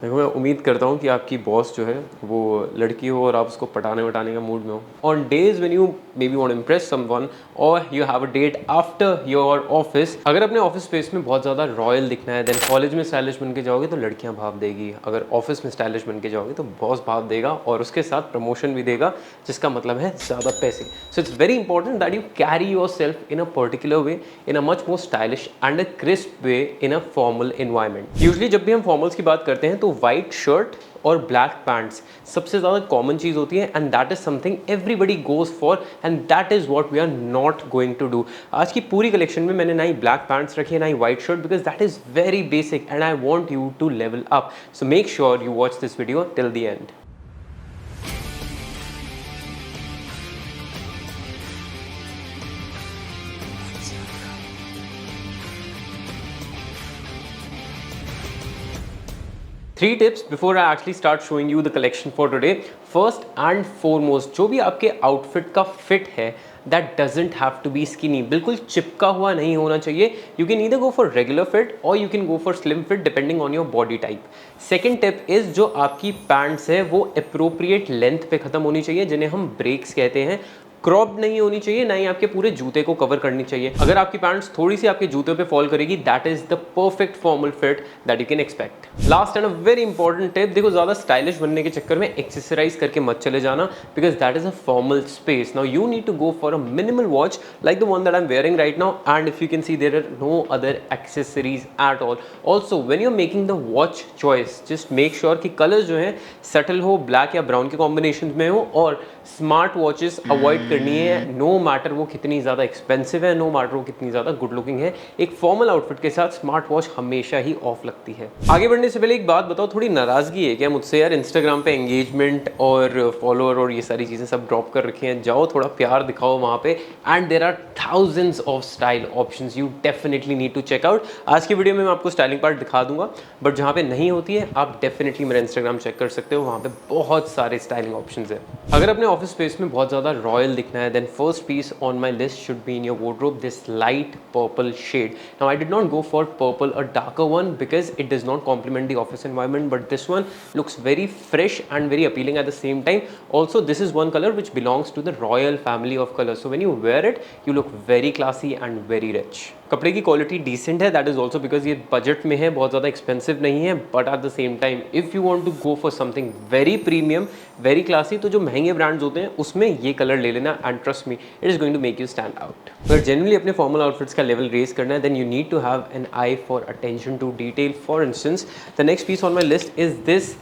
देखो, मैं उम्मीद करता हूँ कि आपकी बॉस जो है वो लड़की हो और आप उसको पटाने वटाने का मूड में हो। On days when you maybe want impress someone और you have a date after your office. अगर अपने ऑफिस स्पेस में बहुत ज़्यादा रॉयल दिखना है, देन कॉलेज में स्टाइलिश बन के जाओगे तो लड़कियाँ भाव देगी। अगर ऑफिस में स्टाइलिश बन के जाओगे तो बॉस भाव देगा और उसके साथ प्रमोशन भी देगा, जिसका मतलब है ज़्यादा पैसे। So it's very important that you carry yourself in a particular way, in a much more stylish and a crisp way in a formal environment. Usually जब भी हम फॉर्मल्स की बात करते हैं तो वाइट शर्ट और ब्लैक पैंट्स सबसे ज़्यादा कॉमन चीज़ होती है, and that is something everybody goes for, and that is what we are not going to do. आज की पूरी कलेक्शन में मैंने ना ही ब्लैक पैंट्स रखी है ना ही white shirt, because that is very basic and I want you to level up. So make sure you watch this video till the end. Three tips before I actually start showing you the collection for today. First and foremost, जो भी आपके outfit का fit है, that doesn't have to be skinny. बिल्कुल चिपका हुआ नहीं होना चाहिए. You can either go for regular fit or you can go for slim fit depending on your body type. Second tip is जो आपकी पैंट्स है वो appropriate length पे ख़त्म होनी चाहिए, जिन्हें हम ब्रेक्स कहते हैं. क्रॉप नहीं होनी चाहिए, ना ही आपके पूरे जूते को कवर करनी चाहिए. अगर आपकी पैंट्स थोड़ी सी आपके जूते पे फॉल करेगी, that is the perfect formal fit that you can expect. Last and a very important tip, देखो ज़्यादा स्टाइलिश बनने के चक्कर में एक्सेसराइज करके मत चले जाना, because that is a formal space. Now you need to go for a minimal watch like the one that I am wearing right now, and if you can see there are no other accessories at all. Also when you are making the watch choice, just make sure कि colours जो है subtle हो, black या brown के combination में हो, और smart watches avoid करनी है, नो मैटर वो कितनी ज़्यादा एक्सपेंसिव है, नो मैटर वो कितनी ज़्यादा गुड लुकिंग है. एक फॉर्मल आउटफिट के साथ स्मार्ट वॉच हमेशा ही ऑफ लगती है. आगे बढ़ने से पहले एक बात बताओ, थोड़ी नाराज़गी है क्या मुझसे यार? इंस्टाग्राम पे एंगेजमेंट और फॉलोअर और ये सारी चीज़ें सब ड्रॉप कर रखी हैं. जाओ थोड़ा प्यार दिखाओ वहाँ पे, and there are thousands of style options you definitely need to check out. आज की वीडियो में मैं आपको स्टाइलिंग पार्ट दिखा दूंगा, बट जहाँ पे नहीं होती है आप डेफिनेटली मेरा इंस्टाग्राम चेक कर सकते हो, वहाँ पे बहुत सारे स्टाइलिंग ऑप्शंस है. अगर अपने ऑफिस स्पेस में बहुत ज़्यादा रॉयल दिखना है, then first piece on my list should be in your wardrobe this light purple shade. Now I did not go for purple, a darker one, because it does not complement the office environment, but this one looks very fresh and very appealing at the same time. Also, this is one color which belongs to the royal family of colors, so when you wear it you look very classy and very rich. कपड़े की quality decent है, that is also because ये budget में है, बहुत ज़्यादा expensive नहीं है, but at the same time if you want to go for something very premium, very classy, तो जो महंगे ब्रांड्स होते हैं उसमें ये कलर ले लेना, and trust me it is going to make you stand out. अगर जनरली अपने फॉर्मल आउटफिट्स का लेवल रेज करना है, then you need to have an eye for attention to detail. For instance, the next piece on my list is this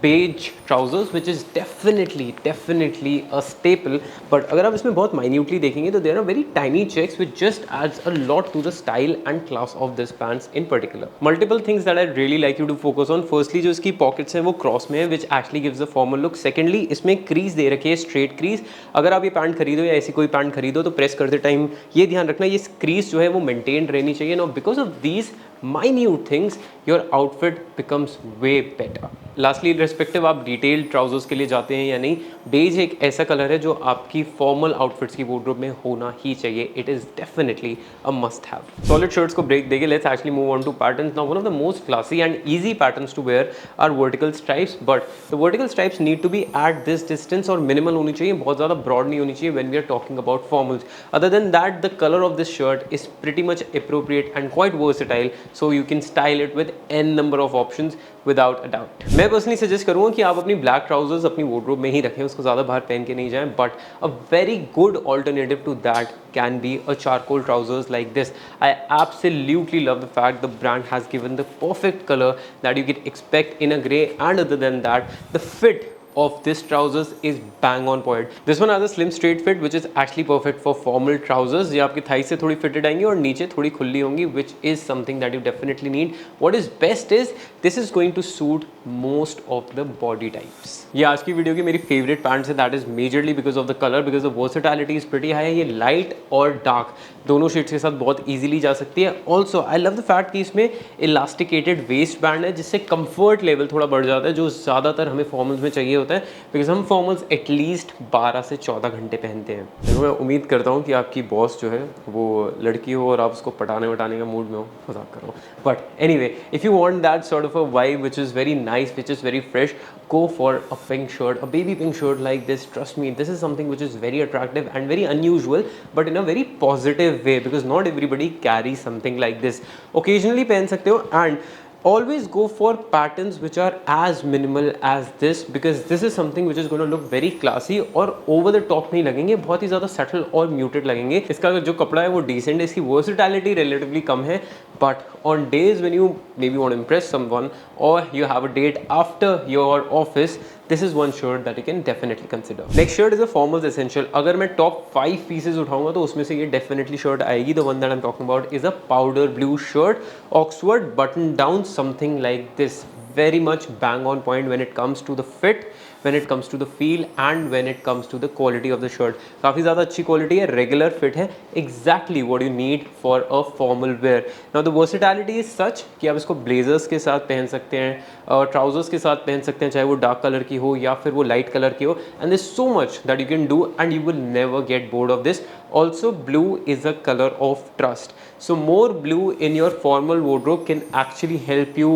beige trousers, which is definitely a staple. But अगर आप इसमें बहुत minutely देखेंगे तो there are very tiny checks which just adds a lot to the style and class of this pants in particular. Multiple things that I'd really like you to focus on. Firstly, जो इसकी pockets हैं वो cross में है, which actually gives a formal look. Secondly, इसमें crease दे रखी है, straight crease. अगर आप ये पैंट खरीदो या ऐसी कोई पैंट खरीदो तो प्रेस करते टाइम ये ध्यान रखना, ये crease जो है वो maintained रहनी चाहिए. Now because of these minute things, your outfit becomes way better. Lastly, irrespective आप डिटेल्ड ट्राउजर्स के लिए जाते हैं या नहीं, बेज एक ऐसा कलर है जो आपकी फॉर्मल आउटफिट्स की वार्डरोब में होना ही चाहिए. It is definitely a must have. Solid shirts को ब्रेक देके let's actually move on to patterns. Now one of the most classy and easy patterns to wear are vertical stripes, but the vertical stripes need to be at this distance और minimal होनी चाहिए, बहुत ज़्यादा broad नहीं होनी चाहिए when we are talking about formals. Other than that, the colour of this shirt is pretty much appropriate and quite versatile, so you can style it with n number of options without a doubt. मैं personally suggest करूँगा कि आप अपनी black trousers अपनी wardrobe में ही रखें, उसको ज़्यादा बाहर पहन के नहीं जाएं. But a very good alternative to that can be a charcoal trousers like this. I absolutely love the fact the brand has given the perfect color that you can expect in a grey, and other than that, the fit of this trousers is bang on point. This one has a slim straight fit which is actually perfect for formal trousers. ये आपकी Thai से थोड़ी fitted आएंगी और नीचे थोड़ी खुली होंगी, which is something that you definitely need. What is best is this is going to suit most of the body types. ये आज की वीडियो की मेरी फेवरेट पैंट्स है, that is majorly because of the color, because the versatility is pretty high. ये light और dark दोनों shades के साथ बहुत इजीली जा सकती है. Also I love the fact कि इसमें इलास्टिकेटेड वेस्ट बैंड है, जिससे कंफर्ट लेवल थोड़ा बढ़ जाता है, जो ज़्यादातर हमें फॉर्मल्स में चाहिए होता होता है, बिकॉज हम फॉर्मल्स एटलीस्ट 12 से 14 घंटे पहनते हैं। तो मैं उम्मीद करता हूँ कि आपकी बॉस जो है वो लड़की हो और आप उसको पटाने वटाने का मूड में हो, मजाक कर रहा हूँ। But anyway, if you want that sort of a vibe which is very nice, which is very fresh, go for a pink shirt, a baby pink shirt like this. Trust me, this is something which is very attractive and very unusual, but in a very positive way, because not everybody carries something like this. Occasionally पहन सकते हो, and always go for patterns which are as minimal as this, because this is something which is going to look very classy और over the top नहीं लगेंगे, बहुत ही ज़्यादा subtle और muted लगेंगे। इसका जो कपड़ा है वो decent है, इसकी versatility relatively कम है, but on days when you maybe want to impress someone or you have a date after your office, this is one shirt that you can definitely consider. Next shirt is a formals essential. अगर मैं top 5 pieces उठाऊंगा तो उसमें से ये definitely shirt आएगी. The one that I'm talking about is a powder blue shirt, Oxford button down, something like this. Very much bang on point when it comes to the fit, when it comes to the feel and when it comes to the quality of the shirt. काफ़ी ज़्यादा अच्छी quality है, regular fit है, exactly what you need for a formal wear. Now the versatility is such कि आप इसको blazers के साथ पहन सकते हैं, trousers के साथ पहन सकते हैं, चाहे वो dark color की हो या फिर वो light color की हो, and there's so much that you can do and you will never get bored of this. Also, blue is a color of trust. So more blue in your formal wardrobe can actually help you,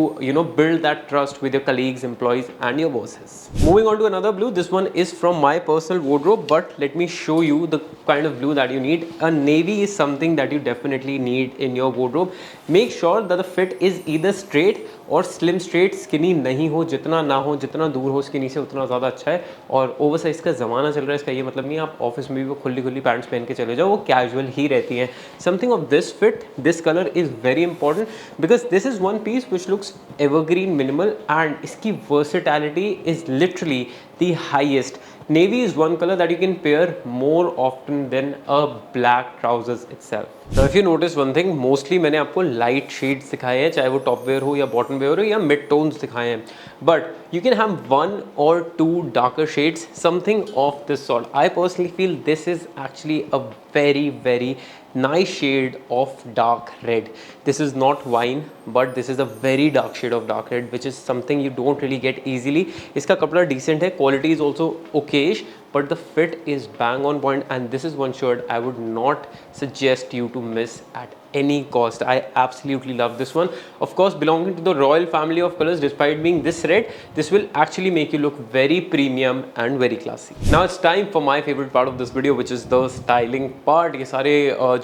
build that trust with your colleagues, employees and your bosses. Moving on to another blue. This one is from my personal wardrobe, but let me show you the kind of blue that you need. A navy is something that you definitely need in your wardrobe. Make sure that the fit is either straight और slim straight, skinny नहीं हो, जितना ना हो, जितना दूर हो skinny से उतना ज़्यादा अच्छा है। और ओवर साइज का ज़माना चल रहा है, इसका ये मतलब नहीं आप ऑफिस में भी वो खुली खुली पैंट्स पहन के चले जाओ, वो कैजुअल ही रहती हैं। Something of this fit, this colour is very important because this is one piece which looks evergreen minimal and इसकी versatility is literally the highest. Navy is one color that you can pair more often than a black trousers itself. Now if you notice one thing, mostly मैंने आपको light shades दिखाए हैं, चाहे वो top wear हो या bottom wear हो या mid tones दिखाए हैं, but you can have one or two darker shades, something of this sort. I personally feel this is actually a very nice shade of dark red. This is not wine, but this is a very dark shade of dark red, which is something you don't really get easily. इसका कपड़ा decent है, quality is also okayish, but the fit is bang on point, and this is one shirt I would not suggest you to miss at any cost. I absolutely love this one. Of course, belonging to the royal family of colors, despite being this red, this will actually make you look very premium and very classy. Now it's time for my favorite part of this video, which is the styling part. ये सारे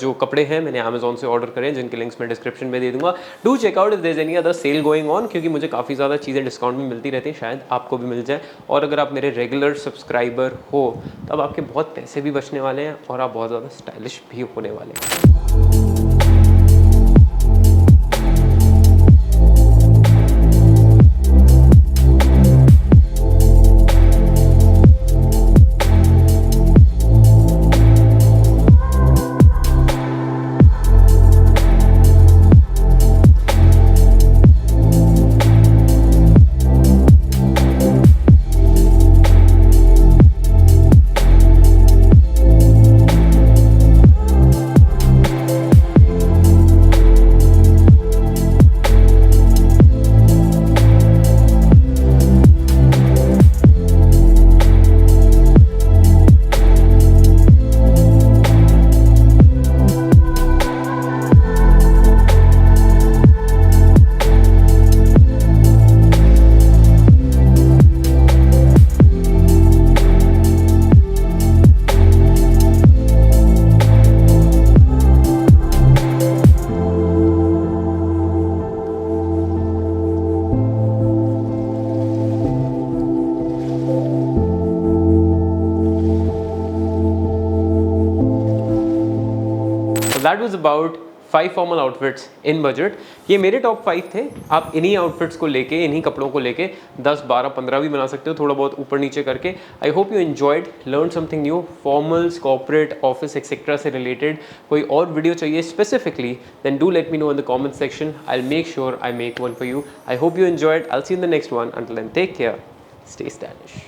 जो कपड़े हैं मैंने Amazon से order करे हैं, जिनके लिंक्स मैं डिस्क्रिप्शन में दे दूंगा. Do check out if there's any other sale going on, क्योंकि मुझे काफ़ी ज़्यादा चीज़ें डिस्काउंट में मिलती रहती हैं, शायद आपको भी मिल जाए. और अगर आप मेरे रेगुलर सब्सक्राइबर हो तब आपके बहुत पैसे भी बचने वाले हैं और आप बहुत ज़्यादा स्टाइलिश भी होने वाले हैं. That was about 5 formal outfits in budget. ये मेरे टॉप 5 थे. आप इन्हीं आउटफिट्स को लेके, इन्हीं कपड़ों को लेके 10, 12, 15 भी बना सकते हो, थोड़ा बहुत ऊपर नीचे करके. I hope you enjoyed, learn something new. Formals, corporate, office etcetera से रिलेटेड कोई और वीडियो चाहिए specifically, then do let me know in the comment section. I will make sure I make one for you. I hope you enjoyed. I will see you in the next one. Until then take care, stay stylish.